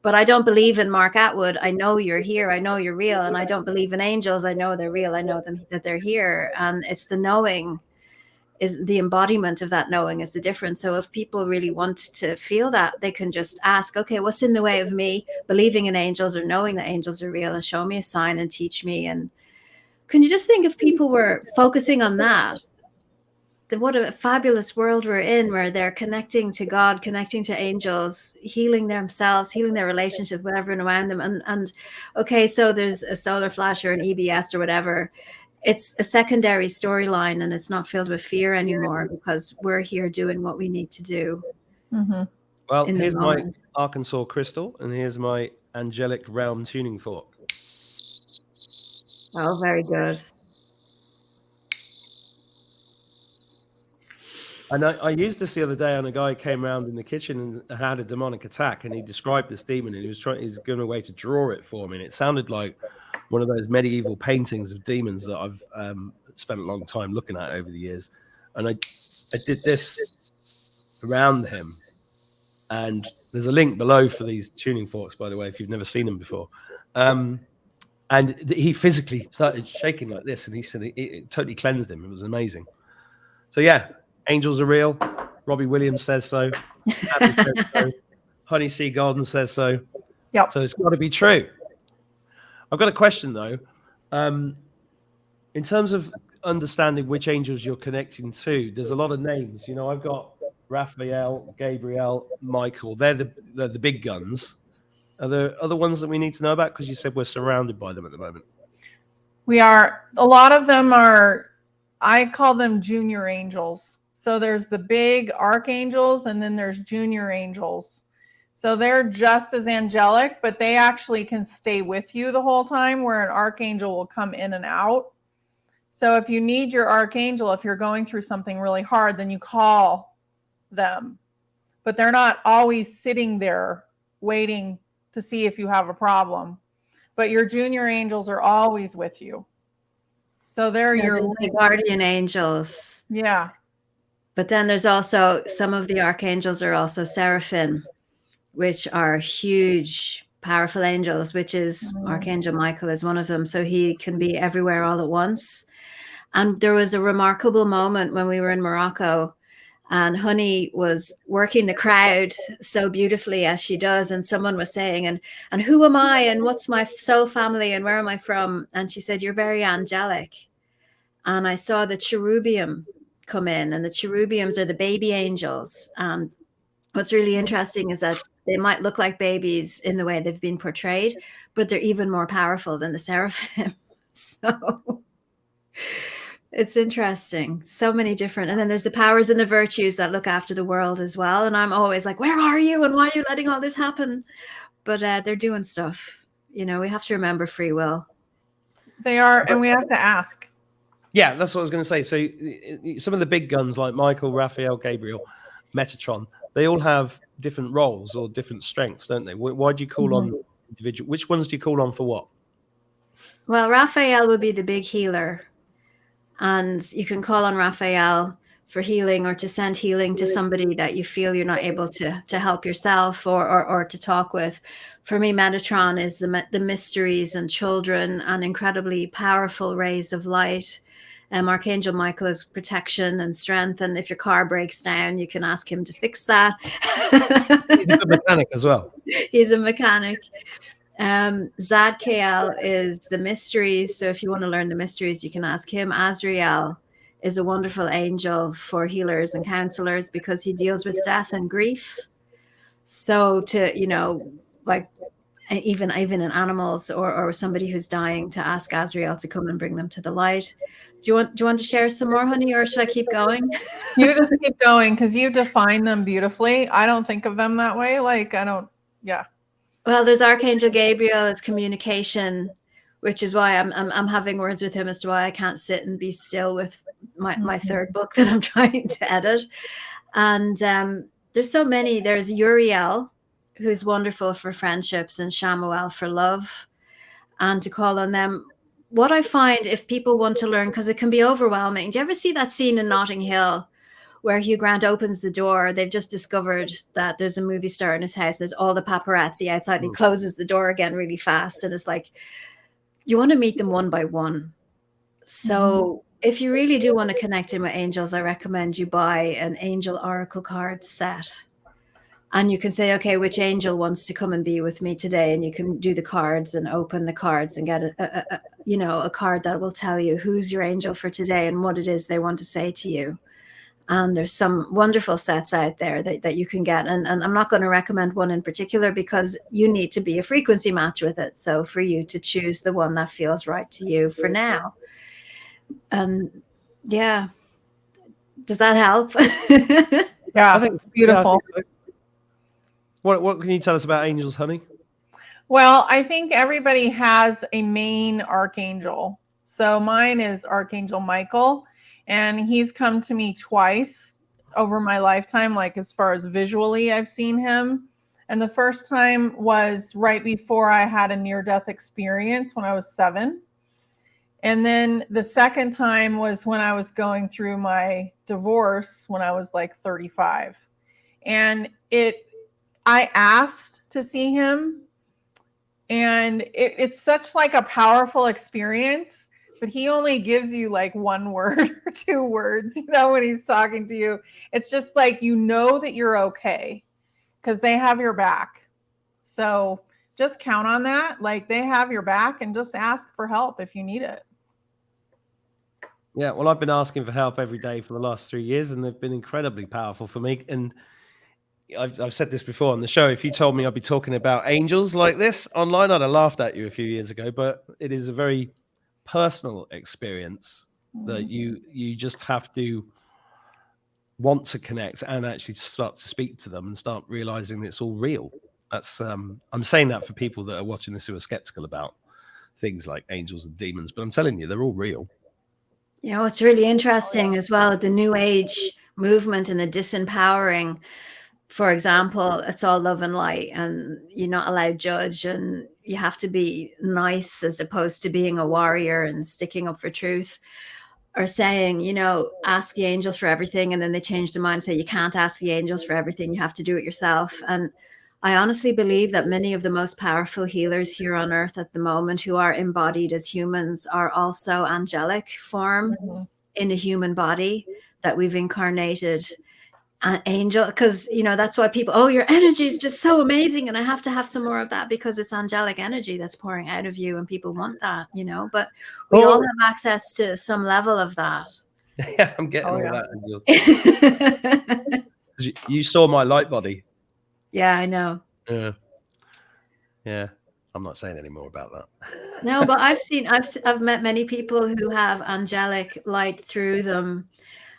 But I don't believe in Mark Attwood. I know you're here. I know you're real. And I don't believe in angels. I know they're real. I know them, that they're here. And it's the knowing, is the embodiment of that knowing is the difference. So if people really want to feel that, they can just ask, okay, what's in the way of me believing in angels or knowing that angels are real, and show me a sign and teach me. And can you just think if people were focusing on that, then what a fabulous world we're in, where they're connecting to God, connecting to angels, healing themselves, healing their relationship with everyone around them. And okay, so there's a solar flash or an EBS or whatever. It's a secondary storyline, and it's not filled with fear anymore, because we're here doing what we need to do. Mm-hmm. Well, here's my Arkansas crystal, and here's my angelic realm tuning fork. Oh, very good. And I used this the other day, and a guy came around in the kitchen and had a demonic attack, and he described this demon, and he's going away to draw it for me, and it sounded like one of those medieval paintings of demons that I've spent a long time looking at over the years. And I did this around him, and there's a link below for these tuning forks, by the way, if you've never seen them before. And he physically started shaking like this, and he said it totally cleansed him. It was amazing. So yeah, angels are real. Robbie Williams says so. Abby says so. Honey C. Golden says so. Yep. So it's got to be true. I've got a question though. In terms of understanding which angels you're connecting to, there's a lot of names. You know, I've got Raphael, Gabriel, Michael. They're the big guns. Are there other ones that we need to know about? Because you said we're surrounded by them at the moment. We are. A lot of them are, I call them junior angels. So there's the big archangels, and then there's junior angels. So they're just as angelic, but they actually can stay with you the whole time, where an archangel will come in and out. So if you need your archangel, if you're going through something really hard, then you call them. But they're not always sitting there waiting to see if you have a problem. But your junior angels are always with you. So they're your guardian angels. Yeah. But then there's also some of the archangels are also seraphim, which are huge, powerful angels, which is Archangel Michael is one of them. So he can be everywhere all at once. And there was a remarkable moment when we were in Morocco, and Honey was working the crowd so beautifully as she does. And someone was saying, and who am I? And what's my soul family? And where am I from? And she said, you're very angelic. And I saw the cherubium come in, and the cherubiums are the baby angels. And what's really interesting is that they might look like babies in the way they've been portrayed, but they're even more powerful than the seraphim. So it's interesting. So many different. And then there's the powers and the virtues that look after the world as well. And I'm always like, where are you? And why are you letting all this happen? But they're doing stuff. You know, we have to remember free will. They are. And we have to ask. Yeah, that's what I was going to say. So some of the big guns like Michael, Raphael, Gabriel, Metatron, they all have different roles or different strengths, don't they? Why do you call on individual? Which ones do you call on for what? Well, Raphael would be the big healer. And you can call on Raphael for healing, or to send healing to somebody that you feel you're not able to help yourself or to talk with. For me, Metatron is the mysteries and children and incredibly powerful rays of light. Archangel Michael is protection and strength. And if your car breaks down, you can ask him to fix that. He's a good mechanic as well. He's a mechanic. Zadkiel is the mysteries. So if you want to learn the mysteries, you can ask him. Azrael is a wonderful angel for healers and counselors because he deals with death and grief. So to, you know, like even in animals or somebody who's dying, to ask Azrael to come and bring them to the light. Do you want to share some more, Honey, or should I keep going? You just keep going, because you define them beautifully. I don't think of them that way. Yeah. Well, there's Archangel Gabriel. It's communication, which is why I'm having words with him as to why I can't sit and be still with my third book that I'm trying to edit. And there's so many. There's Uriel, who's wonderful for friendships, and Shamuel for love, and to call on them. What I find, if people want to learn, because it can be overwhelming. Do you ever see that scene in Notting Hill where Hugh Grant opens the door? They've just discovered that there's a movie star in his house. There's all the paparazzi outside. And he closes the door again really fast. And it's like, you want to meet them one by one. So if you really do want to connect in with angels, I recommend you buy an angel oracle card set. And you can say, okay, which angel wants to come and be with me today? And you can do the cards and open the cards and get a card that will tell you who's your angel for today and what it is they want to say to you. And there's some wonderful sets out there that you can get. And I'm not going to recommend one in particular because you need to be a frequency match with it. So for you to choose the one that feels right to you for now. Yeah. Does that help? Yeah, I think it's beautiful. Yeah, What can you tell us about angels, Honey? Well, I think everybody has a main archangel. So mine is Archangel Michael, and he's come to me twice over my lifetime, like as far as visually I've seen him. And the first time was right before I had a near-death experience when I was 7. And then the second time was when I was going through my divorce when I was like 35. And I asked to see him, and it's such like a powerful experience, but he only gives you like one word or two words, when he's talking to you. It's just like, that you're okay because they have your back. So just count on that. Like, they have your back, and just ask for help if you need it. Yeah, well, I've been asking for help every day for the last 3 years, and they've been incredibly powerful for me. And I've said this before on the show. If you told me I'd be talking about angels like this online, I'd have laughed at you a few years ago. But it is a very personal experience that you just have to want to connect and actually start to speak to them and start realizing that it's all real. That's I'm saying that for people that are watching this who are skeptical about things like angels and demons, but I'm telling you, they're all real. It's really interesting as well, the New Age movement and the disempowering. For example, it's all love and light, and you're not allowed to judge, and you have to be nice as opposed to being a warrior and sticking up for truth. Or saying, ask the angels for everything, and then they change their mind and say you can't ask the angels for everything, you have to do it yourself. And I honestly believe that many of the most powerful healers here on earth at the moment, who are embodied as humans, are also angelic form in a human body that we've incarnated an angel. Because that's why people, your energy is just so amazing, and I have to have some more of that because it's angelic energy that's pouring out of you, and people want that, but we all have access to some level of that. Yeah, I'm getting all that. You saw my light body. Yeah, I know. Yeah. I'm not saying any more about that. No, but I've met many people who have angelic light through them.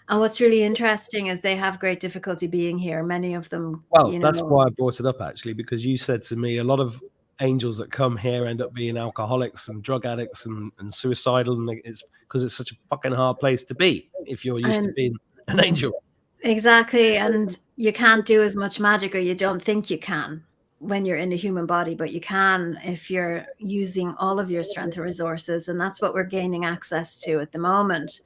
And what's really interesting is they have great difficulty being here. Many of them. Well, that's why I brought it up, actually, because you said to me a lot of angels that come here end up being alcoholics and drug addicts and suicidal. And it's because it's such a fucking hard place to be if you're used to being an angel. Exactly. And you can't do as much magic, or you don't think you can when you're in a human body, but you can if you're using all of your strength and resources. And that's what we're gaining access to at the moment.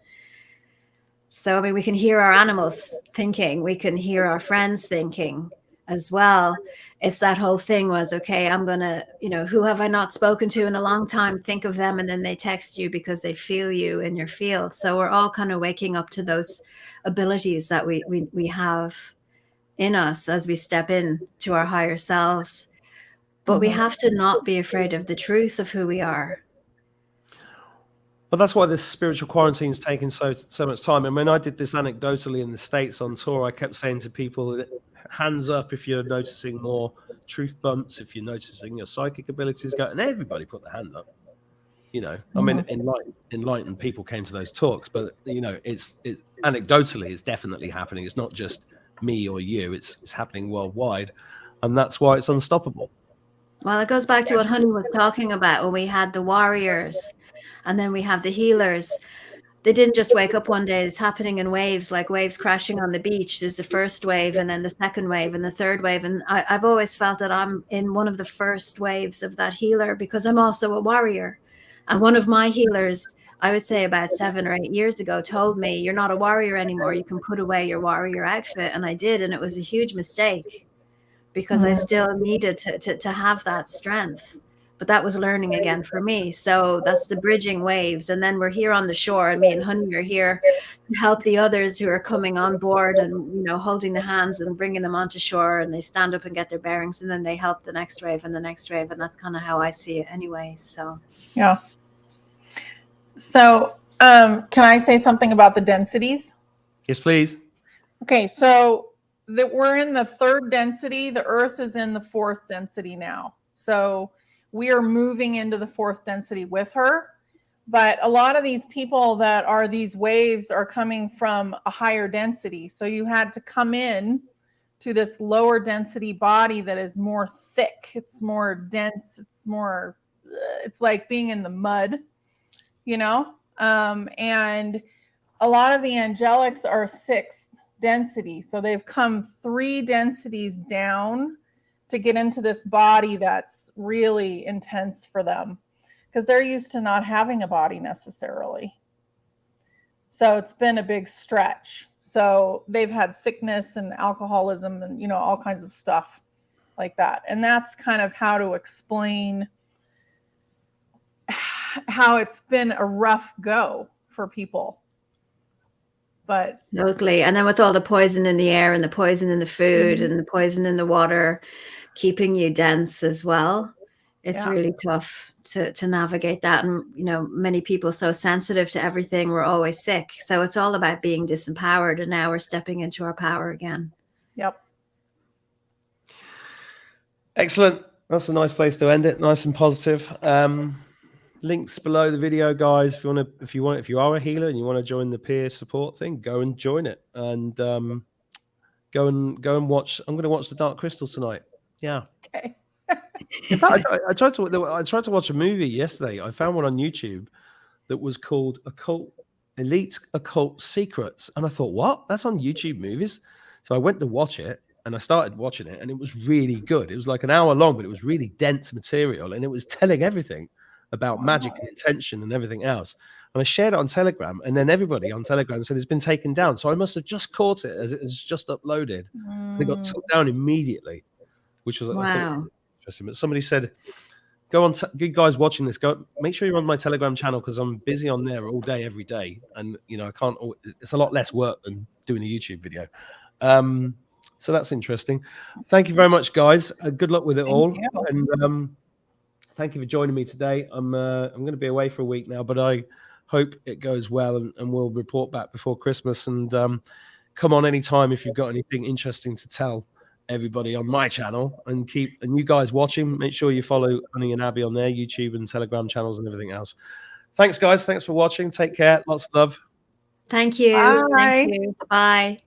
So, we can hear our animals thinking, we can hear our friends thinking as well. It's that whole thing was, okay, I'm going to, who have I not spoken to in a long time? Think of them. And then they text you because they feel you in your field. So we're all kind of waking up to those abilities that we have in us as we step in to our higher selves. But we have to not be afraid of the truth of who we are. But that's why this spiritual quarantine is taking so much time. I mean, I did this anecdotally in the States on tour. I kept saying to people, hands up if you're noticing more truth bumps, if you're noticing your psychic abilities go, and everybody put their hand up. I mean, enlightened people came to those talks, but it's anecdotally, it's definitely happening. It's not just me or you; it's happening worldwide, and that's why it's unstoppable. Well, it goes back to what Honey was talking about when we had the warriors, and then we have the healers. They didn't just wake up one day. It's happening in waves, like waves crashing on the beach. There's the first wave, and then the second wave, and the third wave. And I've always felt that I'm in one of the first waves of that healer because I'm also a warrior. And one of my healers, I would say about 7 or 8 years ago, told me, you're not a warrior anymore. You can put away your warrior outfit. And I did. And it was a huge mistake because I still needed to have that strength. But that was learning again for me. So that's the bridging waves. And then we're here on the shore, and me and Honey are here to help the others who are coming on board and, holding the hands and bringing them onto shore, and they stand up and get their bearings, and then they help the next wave and the next wave. And that's kind of how I see it anyway. So, yeah. So, can I say something about the densities? Yes, please. Okay. So we're in the 3rd density. The Earth is in the 4th density now. So we are moving into the 4th density with her. But a lot of these people that are these waves are coming from a higher density. So you had to come in to this lower density body that is more thick. It's more dense. It's like being in the mud, and a lot of the angelics are 6th density. So they've come 3 densities down to get into this body that's really intense for them. because they're used to not having a body necessarily. So it's been a big stretch. So they've had sickness and alcoholism and, you know, all kinds of stuff like that. And that's kind of how to explain how it's been a rough go for people. But Totally. And then with all the poison in the air and the poison in the food and the poison in the water, keeping you dense as well, it's really tough to navigate that. And, you know, many people so sensitive to everything, we're always sick. So it's all about being disempowered. And now we're stepping into our power again. Yep. Excellent. That's a nice place to end it. Nice and positive. Links below the video, guys. If you are a healer and you want to join the peer support thing, go and join it. And go and watch. I'm going to watch The Dark Crystal tonight. Yeah. Okay. In fact, I tried to watch a movie yesterday. I found one on YouTube that was called Elite Occult Secrets, and I thought, what? That's on YouTube Movies. So I went to watch it, and I started watching it, and it was really good. It was like an hour long, but it was really dense material, and it was telling everything about magic and intention and everything else. And I shared it on Telegram, and then everybody on Telegram said it's been taken down. So I must have just caught it as it was just uploaded. And it got took down immediately, which was I thought interesting. But somebody said, go on, you guys watching this, go make sure you're on my Telegram channel because I'm busy on there all day, every day. And, you know, I can't, it's a lot less work than doing a YouTube video. So that's interesting. Thank you very much, guys. Good luck with it all. And thank you for joining me today. I'm going to be away for a week now, but I hope it goes well, and we'll report back before Christmas. And come on anytime if you've got anything interesting to tell everybody on my channel. And you guys watching, make sure you follow Honey and Abby on their YouTube and Telegram channels and everything else. Thanks, guys. Thanks for watching. Take care. Lots of love. Thank you. Bye. Thank you. Bye.